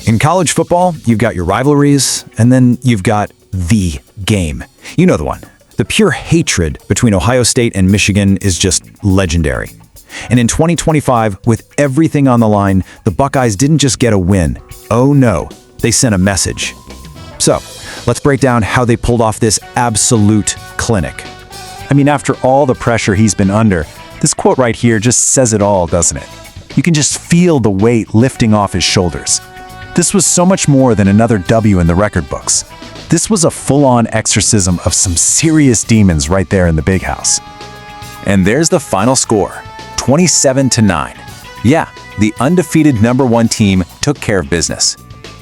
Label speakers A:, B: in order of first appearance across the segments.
A: In college football, you've got your rivalries, and then you've got the game. You know the one. The pure hatred between Ohio State and Michigan is just legendary. And in 2025, with everything on the line, the Buckeyes didn't just get a win. Oh no, they sent a message. So, let's break down how they pulled off this absolute clinic.
B: I mean, after all the pressure he's been under, this quote right here just says it all, doesn't it? You can just feel the weight lifting off his shoulders. This was so much more than another W in the record books. This was a full-on exorcism of some serious demons right there in the big house. And there's the final score, 27-9. Yeah, the undefeated #1 team took care of business.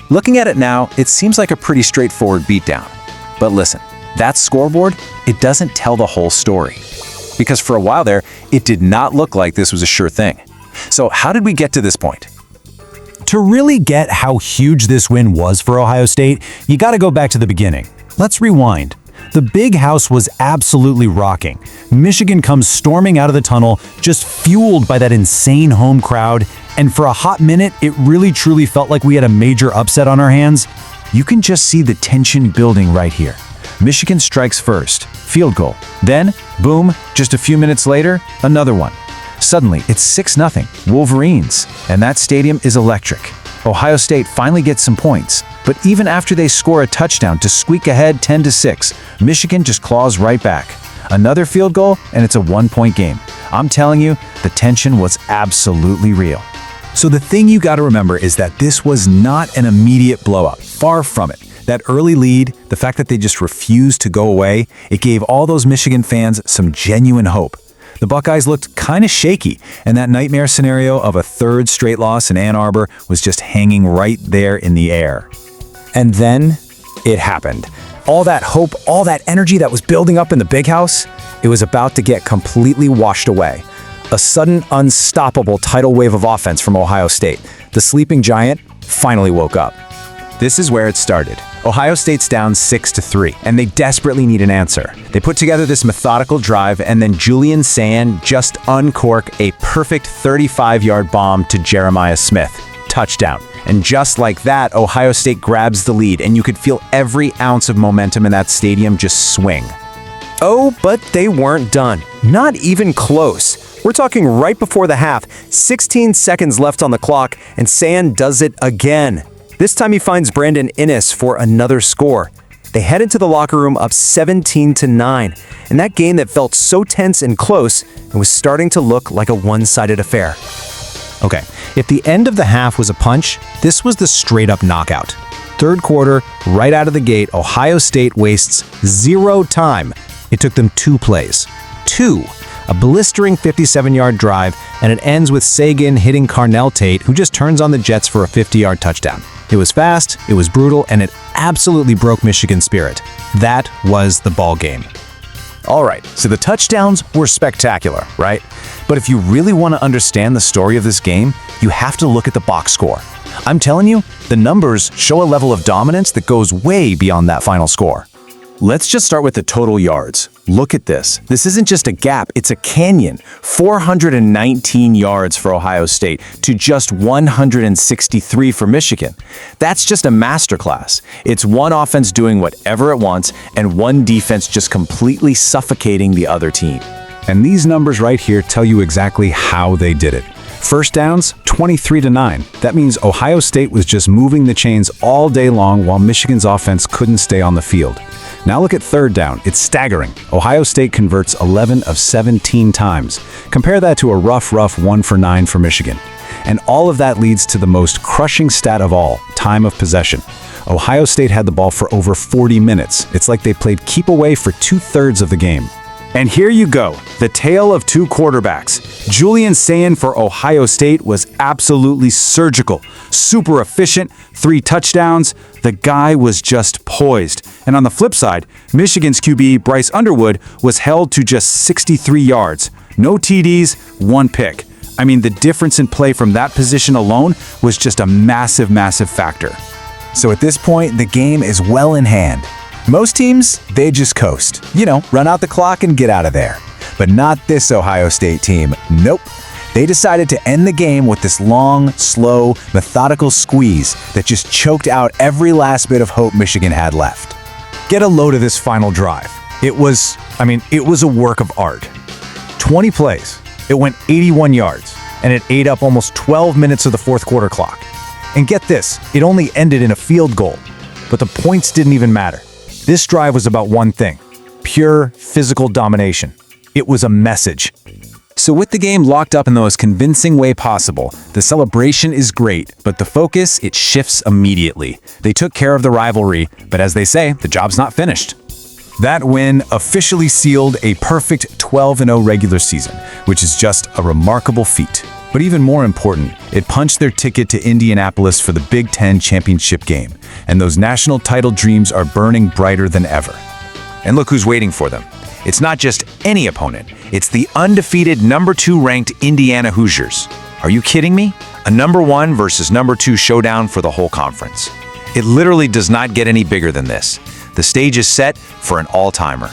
B: Looking at it now, it seems like a pretty straightforward beatdown. But listen, that scoreboard, it doesn't tell the whole story. Because for a while there, it did not look like this was a sure thing. So how did we get to this point?
C: To really get how huge this win was for Ohio State, you got to go back to the beginning. Let's rewind. The big house was absolutely rocking. Michigan comes storming out of the tunnel, just fueled by that insane home crowd, and for a hot minute, it really truly felt like we had a major upset on our hands. You can just see the tension building right here. Michigan strikes first, field goal. Then, boom, just a few minutes later, another one. Suddenly, it's 6-0, Wolverines, and that stadium is electric. Ohio State finally gets some points, but even after they score a touchdown to squeak ahead 10-6, Michigan just claws right back. Another field goal, and it's a one-point game. I'm telling you, the tension was absolutely real. So the thing you got to remember is that this was not an immediate blowout, far from it. That early lead, the fact that they just refused to go away, it gave all those Michigan fans some genuine hope. The Buckeyes looked kind of shaky, and that nightmare scenario of a third straight loss in Ann Arbor was just hanging right there in the air.
A: And then it happened. All that hope, all that energy that was building up in the big house, it was about to get completely washed away. A sudden, unstoppable tidal wave of offense from Ohio State. The sleeping giant finally woke up.
B: This is where it started. Ohio State's down 6-3, and they desperately need an answer. They put together this methodical drive, and then Julian Sayin just uncork a perfect 35-yard bomb to Jeremiah Smith. Touchdown. And just like that, Ohio State grabs the lead, and you could feel every ounce of momentum in that stadium just swing.
D: Oh, but they weren't done. Not even close. We're talking right before the half, 16 seconds left on the clock, and Sayin does it again. This time he finds Brandon Innes for another score. They head into the locker room up 17-9, and that game that felt so tense and close, it was starting to look like a one-sided affair.
C: Okay, if the end of the half was a punch, this was the straight-up knockout. Third quarter, right out of the gate, Ohio State wastes 0 time. It took them 2 plays. 2. A blistering 57-yard drive, and it ends with Sayin hitting Carnell Tate, who just turns on the Jets for a 50-yard touchdown. It was fast, it was brutal, and it absolutely broke Michigan's spirit. That was the ball game.
B: All right, so the touchdowns were spectacular, right? But if you really want to understand the story of this game, you have to look at the box score. I'm telling you, the numbers show a level of dominance that goes way beyond that final score. Let's just start with the total yards. Look at this. This isn't just a gap, it's a canyon. 419 yards for Ohio State to just 163 for Michigan. That's just a masterclass. It's one offense doing whatever it wants and one defense just completely suffocating the other team.
C: And these numbers right here tell you exactly how they did it. First downs, 23-9. That means Ohio State was just moving the chains all day long while Michigan's offense couldn't stay on the field. Now look at third down. It's staggering. Ohio State converts 11 of 17 times. Compare that to a rough 1 for 9 for Michigan. And all of that leads to the most crushing stat of all, time of possession. Ohio State had the ball for over 40 minutes. It's like they played keep away for 2/3 of the game.
B: And here you go, the tale of two quarterbacks. Julian Sayin for Ohio State was absolutely surgical, super efficient, 3 touchdowns. The guy was just poised. And on the flip side, Michigan's QB, Bryce Underwood, was held to just 63 yards. No TDs, 1 pick. I mean, the difference in play from that position alone was just a massive, massive factor.
C: So at this point, the game is well in hand. Most teams, they just coast. Run out the clock and get out of there. But not this Ohio State team. Nope.
B: They decided to end the game with this long, slow, methodical squeeze that just choked out every last bit of hope Michigan had left.
C: Get a load of this final drive. It was a work of art. 20 plays. It went 81 yards, and it ate up almost 12 minutes of the fourth quarter clock. And get this, it only ended in a field goal, but the points didn't even matter. This drive was about one thing: pure physical domination. It was a message.
B: So with the game locked up in the most convincing way possible, the celebration is great, but the focus, it shifts immediately. They took care of the rivalry, but as they say, the job's not finished.
A: That win officially sealed a perfect 12-0 regular season, which is just a remarkable feat. But even more important, it punched their ticket to Indianapolis for the Big Ten championship game, and those national title dreams are burning brighter than ever. And look who's waiting for them. It's not just any opponent, it's the undefeated number 2 ranked Indiana Hoosiers. Are you kidding me? A number 1 versus number 2 showdown for the whole conference. It literally does not get any bigger than this. The stage is set for an all-timer.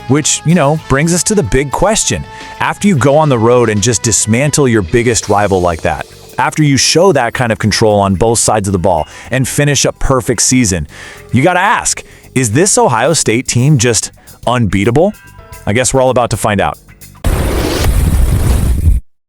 C: Which, brings us to the big question. After you go on the road and just dismantle your biggest rival like that, after you show that kind of control on both sides of the ball and finish a perfect season, you gotta ask, is this Ohio State team just unbeatable? I guess we're all about to find out.